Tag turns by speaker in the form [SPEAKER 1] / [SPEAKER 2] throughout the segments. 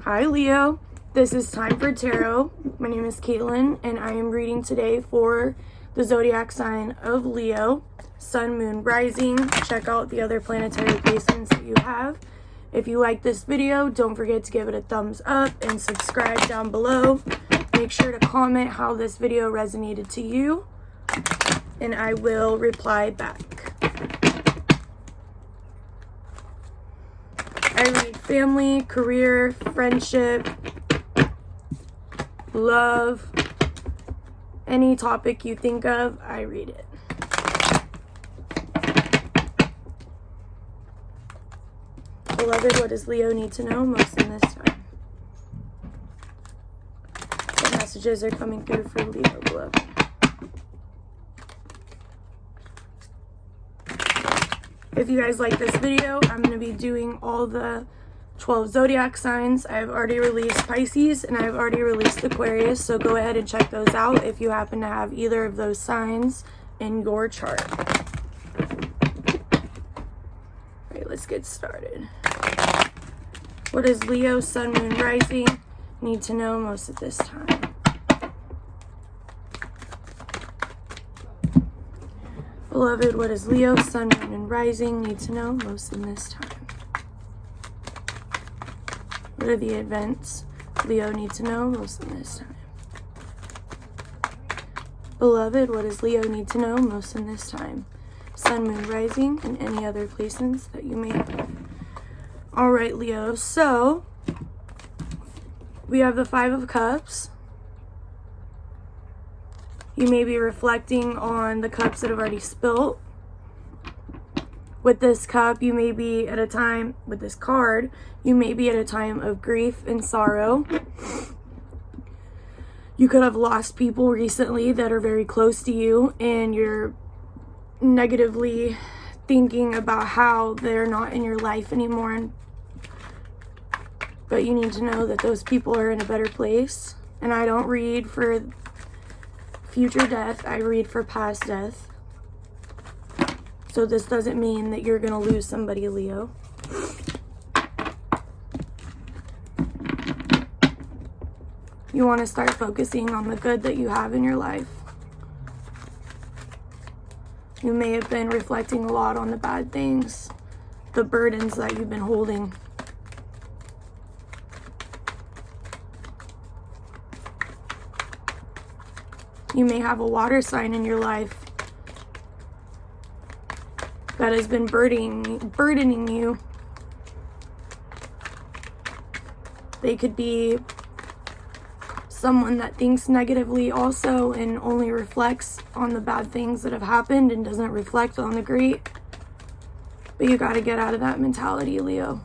[SPEAKER 1] Hi Leo, this is Time for Tarot. My name is Caitlin and I am reading today for the zodiac sign of Leo, Sun, Moon, Rising. Check out the other planetary placements that you have. If you like this video, don't forget to give it a thumbs up and subscribe down below. Make sure to comment how this video resonated to you and I will reply back. I read family, career, friendship, love, any topic you think of, I read it. Beloved, what does Leo need to know most in this time? What messages are coming through for Leo, beloved? If you guys like this video, I'm going to be doing all the 12 zodiac signs. I've already released Pisces and I've already released Aquarius, so go ahead and check those out if you happen to have either of those signs in your chart. Alright, let's get started. What does Leo, Sun, Moon, Rising need to know most at this time? Beloved, what does Leo, Sun, Moon, and Rising need to know most in this time? What are the events Leo needs to know most in this time? Beloved, what does Leo need to know most in this time? Sun, Moon, Rising, and any other placements that you may have. Alright, Leo, so we have the Five of Cups. You may be reflecting on the cups that have already spilt. With this cup, you may be at a time, with this card, you may be at a time of grief and sorrow. You could have lost people recently that are very close to you, and you're negatively thinking about how they're not in your life anymore. But you need to know that those people are in a better place. And I don't read for future death, I read for past death. So this doesn't mean that you're going to lose somebody, Leo. You want to start focusing on the good that you have in your life. You may have been reflecting a lot on the bad things, the burdens that you've been holding. You may have a water sign in your life that has been burdening you. They could be someone that thinks negatively also and only reflects on the bad things that have happened and doesn't reflect on the great. But you got to get out of that mentality, Leo.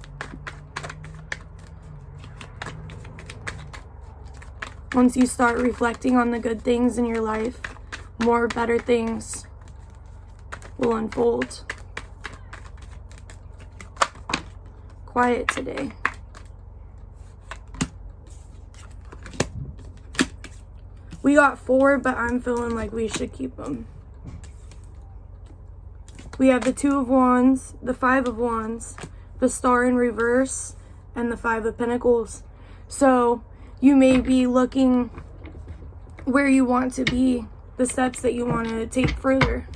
[SPEAKER 1] Once you start reflecting on the good things in your life, more better things will unfold. Quiet today. We got 4, but I'm feeling like we should keep them. We have the 2 of Wands, the 5 of Wands, the Star in reverse, and the 5 of Pentacles. So you may be looking where you want to be, the steps that you want to take further.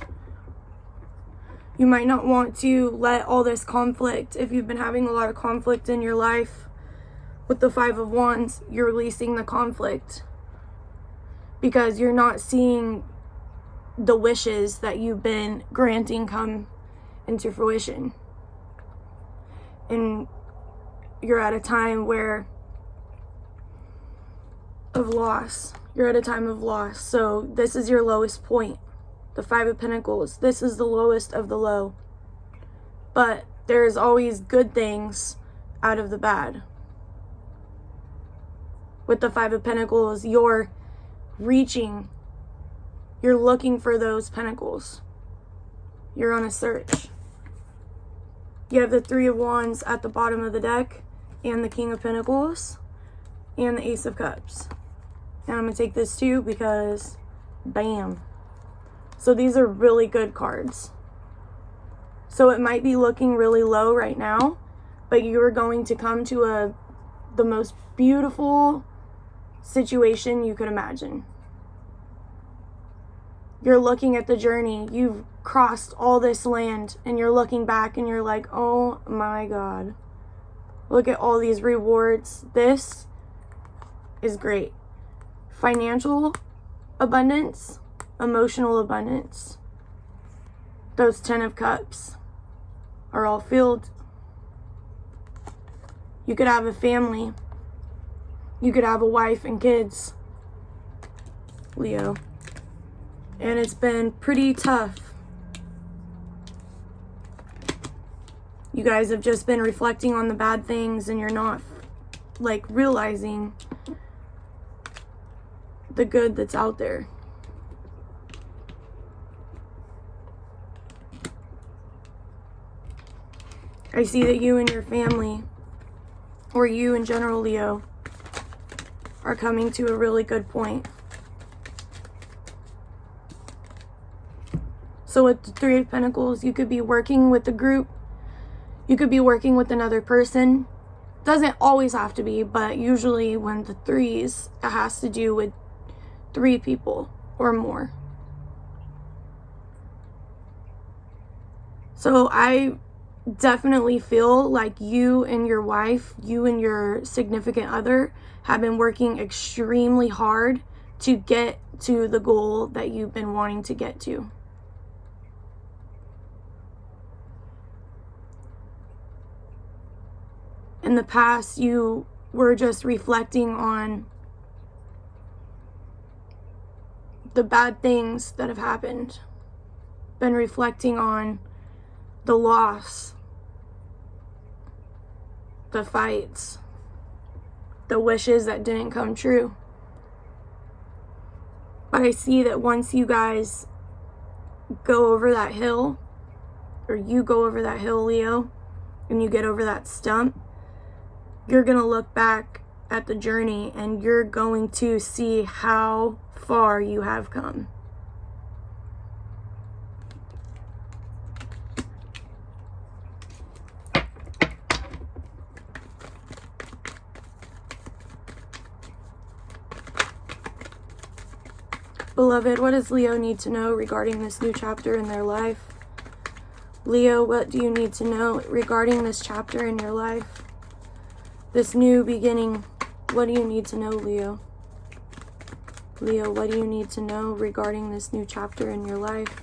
[SPEAKER 1] You might not want to let all this conflict, if you've been having a lot of conflict in your life, with the 5 of Wands, you're releasing the conflict because you're not seeing the wishes that you've been granting come into fruition. And you're at a time of loss. You're at a time of loss. So this is your lowest point. The 5 of Pentacles. This is the lowest of the low. But there's always good things out of the bad. With the 5 of Pentacles, you're reaching. You're looking for those pentacles. You're on a search. You have the 3 of Wands at the bottom of the deck, and the King of Pentacles, and the Ace of Cups. And I'm going to take this too because, bam. So these are really good cards. So it might be looking really low right now, but you are going to come to a the most beautiful situation you could imagine. You're looking at the journey. You've crossed all this land and you're looking back and you're like, oh my God. Look at all these rewards. This is great. Financial abundance, emotional abundance. Those 10 of Cups are all filled. You could have a family. You could have a wife and kids, Leo. And it's been pretty tough. You guys have just been reflecting on the bad things and you're not like realizing the good that's out there. I see that you and your family, or you in general, Leo, are coming to a really good point. So with the Three of Pentacles, you could be working with a group. You could be working with another person. Doesn't always have to be, but usually when the threes, it has to do with 3 people or more. So I definitely feel like you and your wife, you and your significant other have been working extremely hard to get to the goal that you've been wanting to get to. In the past, you were just reflecting on the bad things that have happened. Been reflecting on the loss, the fights, the wishes that didn't come true. But I see that once you guys go over that hill, or you go over that hill, Leo, and you get over that stump, you're going to look back at the journey and you're going to see how far you have come. Beloved, what does Leo need to know regarding this new chapter in their life? Leo, what do you need to know regarding this chapter in your life? This new beginning, what do you need to know, Leo? Leo, what do you need to know regarding this new chapter in your life?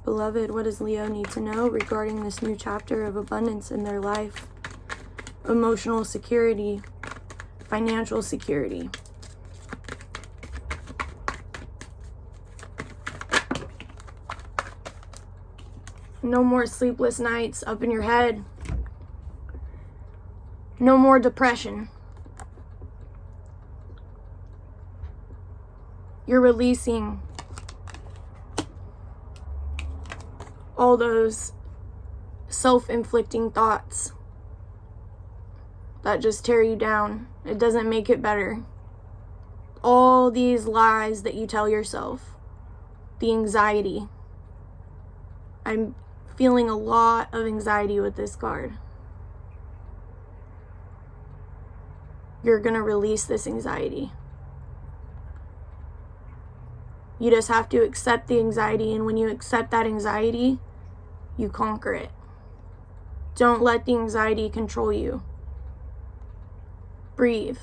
[SPEAKER 1] Beloved, what does Leo need to know regarding this new chapter of abundance in their life? Emotional security, financial security. No more sleepless nights up in your head. No more depression. You're releasing all those self-inflicting thoughts that just tear you down. It doesn't make it better. All these lies that you tell yourself. The anxiety. I'm feeling a lot of anxiety with this card. You're going to release this anxiety. You just have to accept the anxiety, and when you accept that anxiety, you conquer it. Don't let the anxiety control you. Breathe.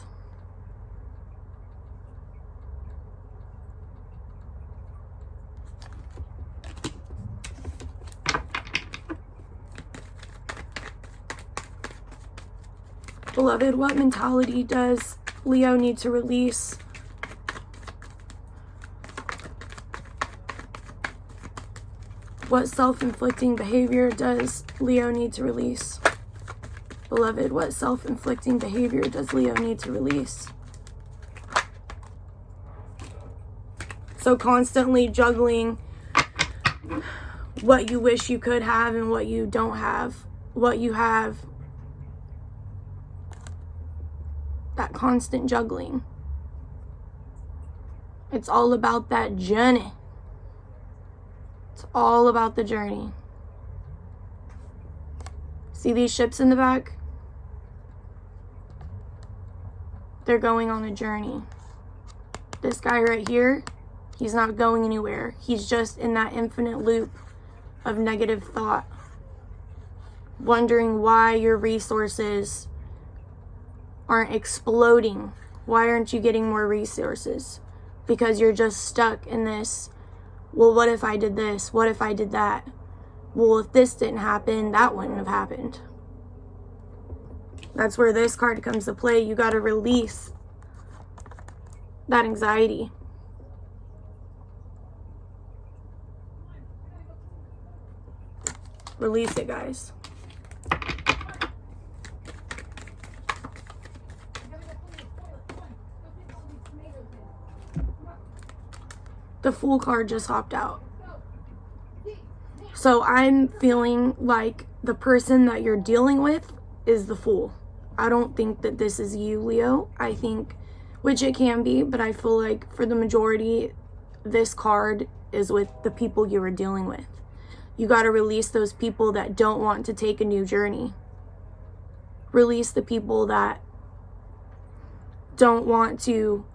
[SPEAKER 1] Beloved, what mentality does Leo need to release? What self-inflicting behavior does Leo need to release? Beloved, what self-inflicting behavior does Leo need to release? So constantly juggling what you wish you could have and what you don't have. What you have. That constant juggling. It's all about that journey. It's all about the journey. See these ships in the back? They're going on a journey. This guy right here, he's not going anywhere. He's just in that infinite loop of negative thought, wondering why your resources aren't exploding. Why aren't you getting more resources? Because you're just stuck in this, well, what if I did this? What if I did that? Well, if this didn't happen, that wouldn't have happened. That's where this card comes to play. You got to release that anxiety. Release it, guys. The Fool card just hopped out. So I'm feeling like the person that you're dealing with is the Fool. I don't think that this is you, Leo. I think, which it can be, but I feel like for the majority, this card is with the people you are dealing with. You got to release those people that don't want to take a new journey. Release the people that don't want to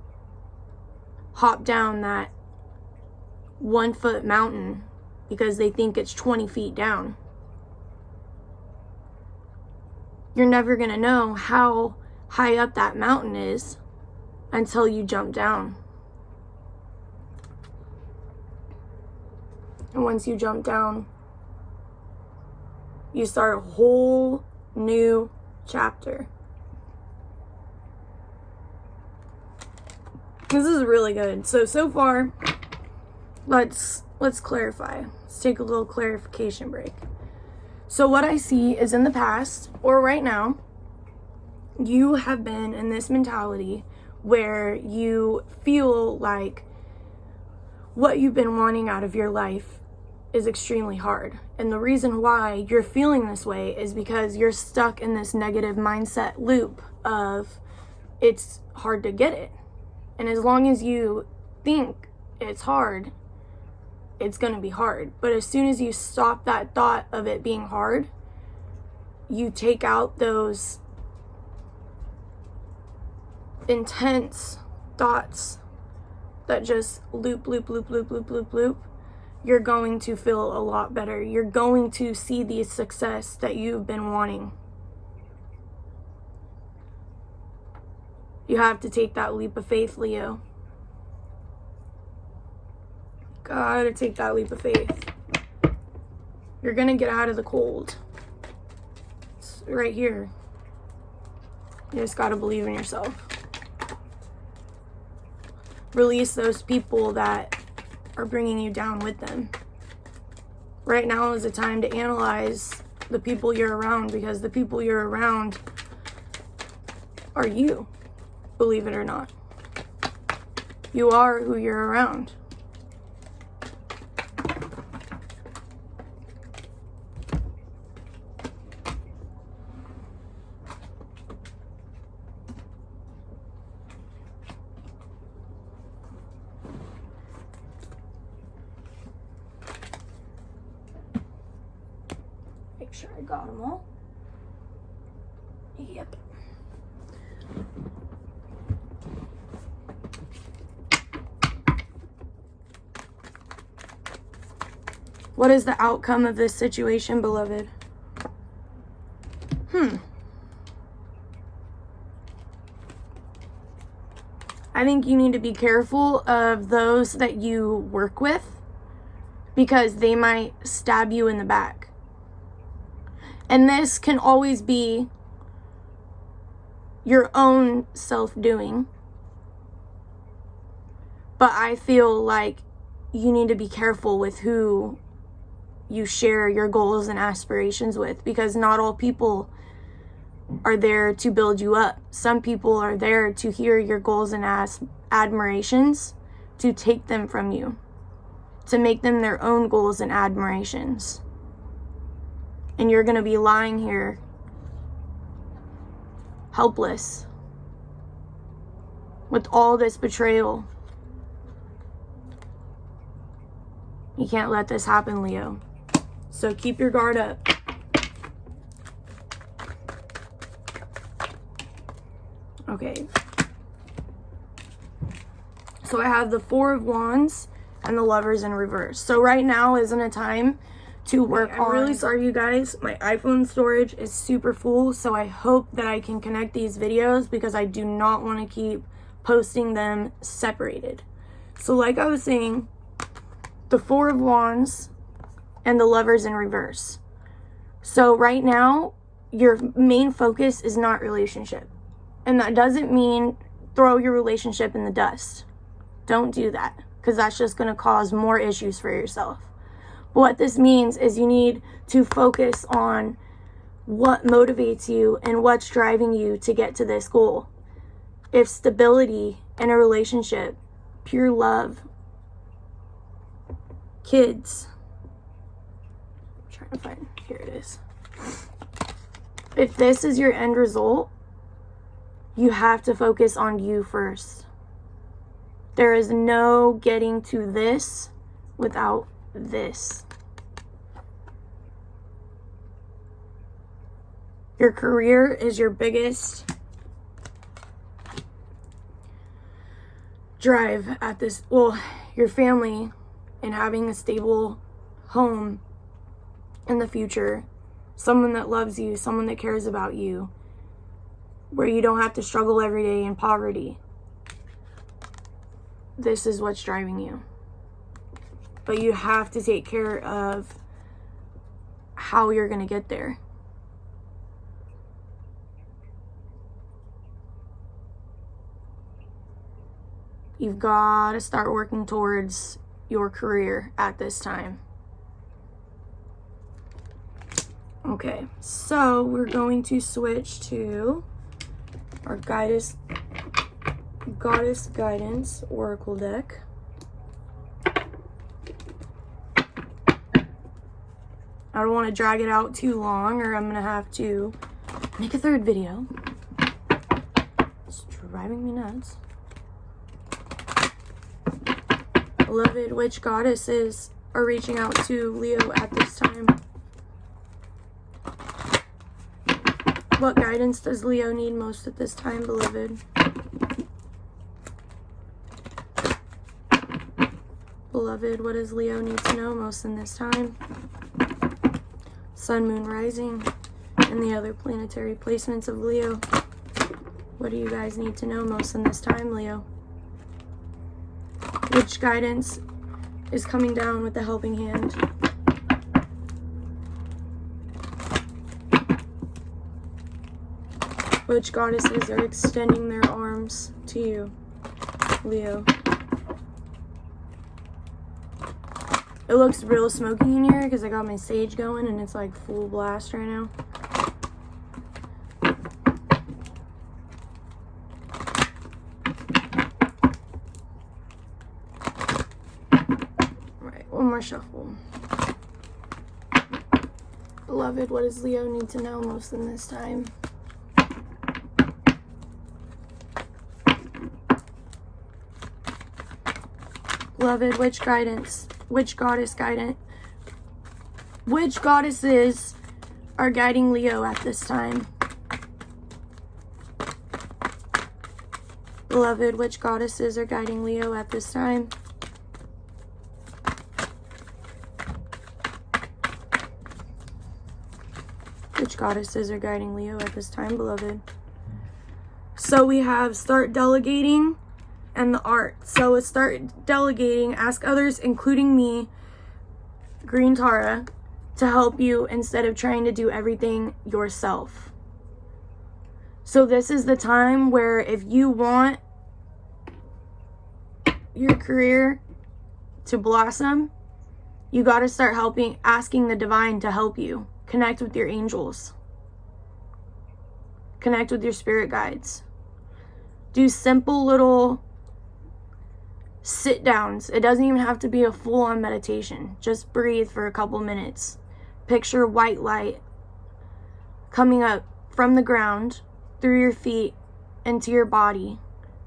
[SPEAKER 1] hop down that 1 foot mountain because they think it's 20 feet down. You're never going to know how high up that mountain is until you jump down. And once you jump down, you start a whole new chapter. This is really good. So far, let's clarify. Let's take a little clarification break. So what I see is in the past, or right now, you have been in this mentality where you feel like what you've been wanting out of your life is extremely hard. And the reason why you're feeling this way is because you're stuck in this negative mindset loop of it's hard to get it. And as long as you think it's hard, it's going to be hard. But as soon as you stop that thought of it being hard, you take out those intense thoughts that just loop, you're going to feel a lot better. You're going to see the success that you've been wanting. You have to take that leap of faith, Leo. Gotta take that leap of faith. You're gonna get out of the cold. It's right here. You just gotta believe in yourself. Release those people that are bringing you down with them. Right now is the time to analyze the people you're around, because the people you're around are you, believe it or not. You are who you're around. Make sure I got them all. Yep. What is the outcome of this situation, beloved? I think you need to be careful of those that you work with, because they might stab you in the back. And this can always be your own self-doing. But I feel like you need to be careful with who you share your goals and aspirations with, because not all people are there to build you up. Some people are there to hear your goals and admirations, to take them from you, to make them their own goals and admirations. And you're going to be lying here helpless with all this betrayal. You can't let this happen, Leo. So keep your guard up. Okay. So I have the Four of Wands and the Lovers in reverse. So right now isn't a time to work on. I'm really sorry, you guys. My iPhone storage is super full, so I hope that I can connect these videos because I do not want to keep posting them separated. So like I was saying, the Four of Wands and the Lovers in reverse. So right now, your main focus is not relationship. And that doesn't mean throw your relationship in the dust. Don't do that, because that's just going to cause more issues for yourself. But what this means is you need to focus on what motivates you and what's driving you to get to this goal. If stability in a relationship, pure love, kids, I'm trying to find, here it is. If this is your end result, you have to focus on you first. There is no getting to this without this. Your career is your biggest drive at this, well, your family and having a stable home in the future, someone that loves you, someone that cares about you, where you don't have to struggle every day in poverty. This is what's driving you. But you have to take care of how you're going to get there. You've got to start working towards your career at this time. Okay, so we're going to switch to our Goddess Guidance Oracle deck. I don't want to drag it out too long, or I'm going to have to make a third video. It's driving me nuts. Beloved, which goddesses are reaching out to Leo at this time? What guidance does Leo need most at this time, beloved? Beloved, what does Leo need to know most in this time? Sun, Moon, Rising, and the other planetary placements of Leo. What do you guys need to know most in this time, Leo? Which guidance is coming down with the helping hand? Which goddesses are extending their arms to you, Leo? It looks real smoky in here because I got my sage going and it's like full blast right now. Alright, one more shuffle. Beloved, what does Leo need to know most in this time? Beloved, which guidance, which goddess guidance, which goddesses are guiding Leo at this time? Beloved, which goddesses are guiding Leo at this time? Which goddesses are guiding Leo at this time, beloved? So we have start delegating and the art. So let's start delegating. Ask others, including me, Green Tara, to help you instead of trying to do everything yourself. So this is the time where if you want your career to blossom, you got to start asking the divine to help you. Connect with your angels. Connect with your spirit guides. Do simple little sit downs. It doesn't even have to be a full-on meditation. Just breathe for a couple minutes. Picture white light coming up from the ground, through your feet, into your body,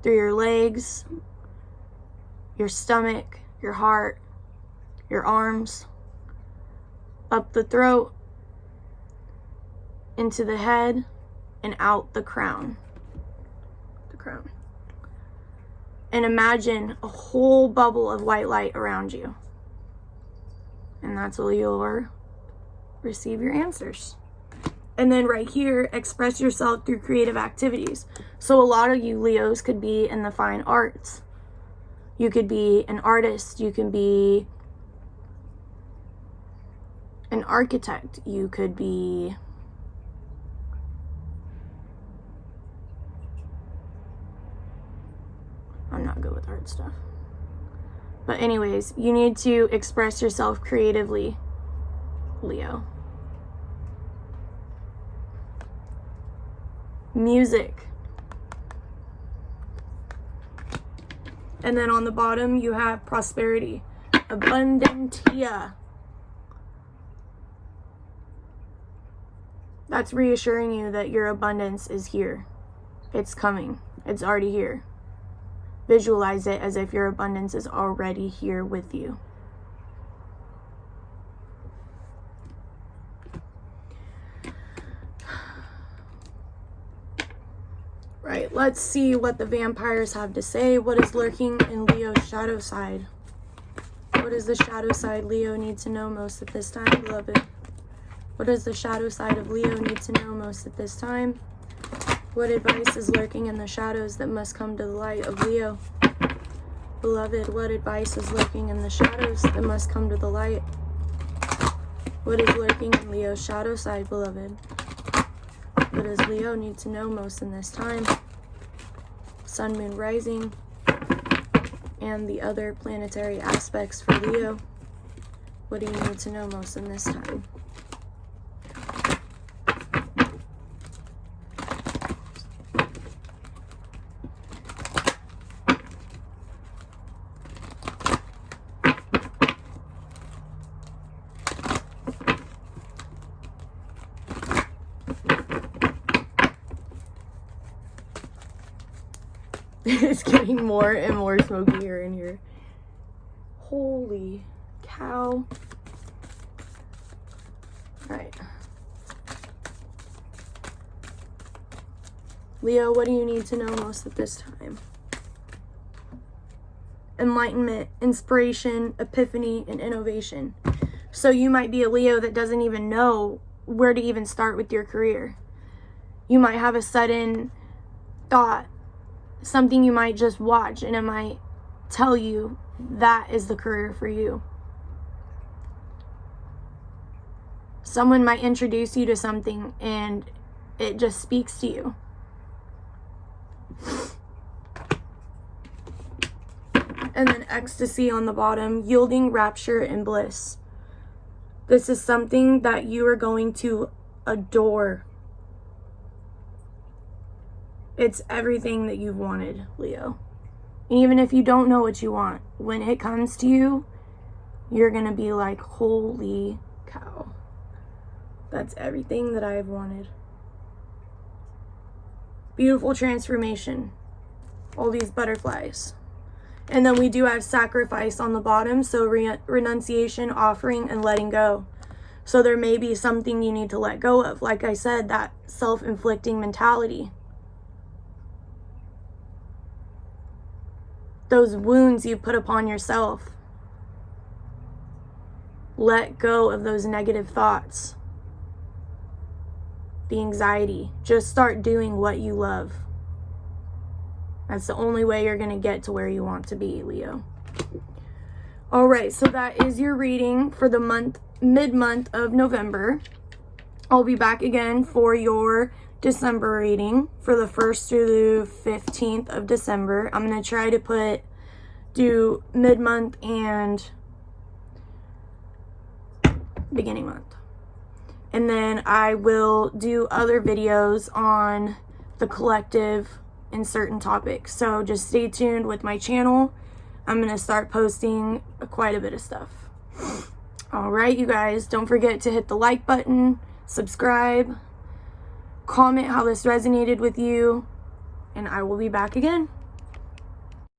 [SPEAKER 1] through your legs, your stomach, your heart, your arms, up the throat, into the head, and out the crown. and imagine a whole bubble of white light around you. And that's where you'll receive your answers. And then right here, express yourself through creative activities. So a lot of you Leos could be in the fine arts. You could be an artist. You can be an architect. You could be I'm not good with art stuff. But anyways, you need to express yourself creatively, Leo. Music. And then on the bottom, you have prosperity. Abundantia. That's reassuring you that your abundance is here. It's coming. It's already here. Visualize it as if your abundance is already here with you. Right, let's see what the vampires have to say. What is lurking in Leo's shadow side? What does the shadow side Leo need to know most at this time, beloved? What does the shadow side of Leo need to know most at this time? What advice is lurking in the shadows that must come to the light of Leo? Beloved, what advice is lurking in the shadows that must come to the light? What is lurking in Leo's shadow side, beloved? What does Leo need to know most in this time? Sun, moon, rising, and the other planetary aspects for Leo. What do you need to know most in this time? It's getting more and more smokier in here. Holy cow. Alright. Leo, what do you need to know most at this time? Enlightenment, inspiration, epiphany, and innovation. So you might be a Leo that doesn't even know where to even start with your career. You might have a sudden thought, something you might just watch, and it might tell you that is the career for you. Someone might introduce you to something and it just speaks to you. And then ecstasy on the bottom, yielding, rapture, and bliss. This is something that you are going to adore. It's everything that you've wanted, Leo. Even if you don't know what you want, when it comes to you, you're going to be like, holy cow. That's everything that I've wanted. Beautiful transformation. All these butterflies. And then we do have sacrifice on the bottom. So renunciation, offering, and letting go. So there may be something you need to let go of. Like I said, that self-inflicting mentality. Those wounds you put upon yourself. Let go of those negative thoughts. The anxiety. Just start doing what you love. That's the only way you're going to get to where you want to be, Leo. Alright, so that is your reading for the mid-month of November. I'll be back again for your December reading for the 1st through the 15th of December. I'm going to try to do mid-month and beginning month. And then I will do other videos on the collective and certain topics. So just stay tuned with my channel. I'm going to start posting quite a bit of stuff. Alright, you guys, don't forget to hit the like button, subscribe, comment how this resonated with you, and I will be back again.